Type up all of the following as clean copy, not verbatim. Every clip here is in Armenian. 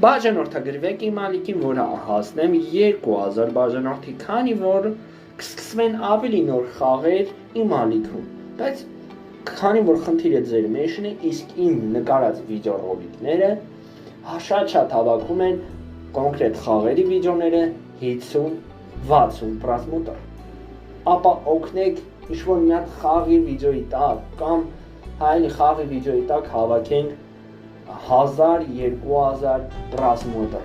Բաժանորդագրվեք իմ ալիքին, որը հասնեմ 2000 բաժանորդի, քանի որ կսկսվեն ավելի նոր խաղեր իմ ալիքում, բայց քանի որ խնդիրը ձեր մեջն է, իսկ իմ նկարած վիդեոռոլիկները շատ հավաքում են կոնկրետ խաղերի վիդեոները 50-60 պրասմոտր, ապա օգնեք ինչ-որ մի հատ խաղի վիդեոյի տակ կամ հայլի խաղի վիդեոյի տակ հավաքենք 1000-2000 պրասմոտր,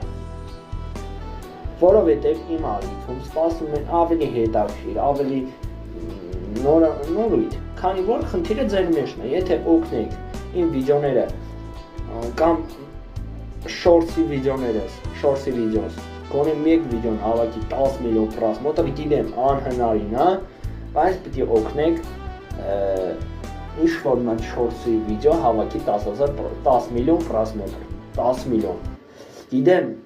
որովհետև իմ ալիքում սպասում են ավելի հետաքրքիր, ավելի նորույթ, քանի որ խնդիրը ձեր մեջն է, եթե օգնեք իմ վիդեոները կամ շորտսի վիդեոս, գոնե մեկ վիդեոն հավաքի 10 միլիոն պրասմոտր, գիտեմ անհնարին է, բայց պետք է օգնեք ինչ-որ մի շորտսի վիդեո հավաքի 10 միլիոն просмотров, 10 миллион. Идем.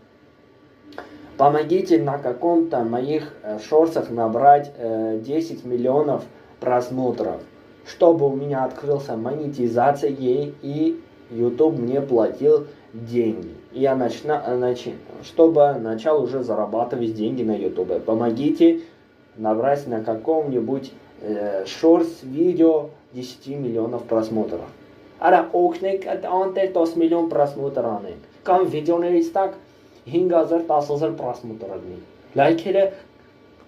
Помогите на каком-то моих шортсах набрать 10 миллионов просмотров, чтобы у меня открылся монетизация и YouTube мне платил деньги. И я чтобы начал уже зарабатывать деньги на YouTube. Помогите набрать на каком-нибудь шортс видео 10 миллионов просмотров. Արա օգնեք անտեր 10 միլիոն պրասմոտր անեն, կամ վիդեոներից տակ 5000-10000 պրասմոտր ալնի,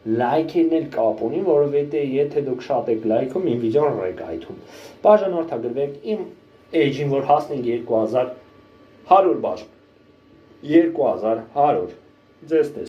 լայքերն էլ կապ ունի, որովհետև եթե դուք շատ եք լայքում, իմ վիդեոն ռեկայթում, բաժանորդագրվեք իմ էջին, որ հասնենք 2100 բաժան, 2100, ձեզ տես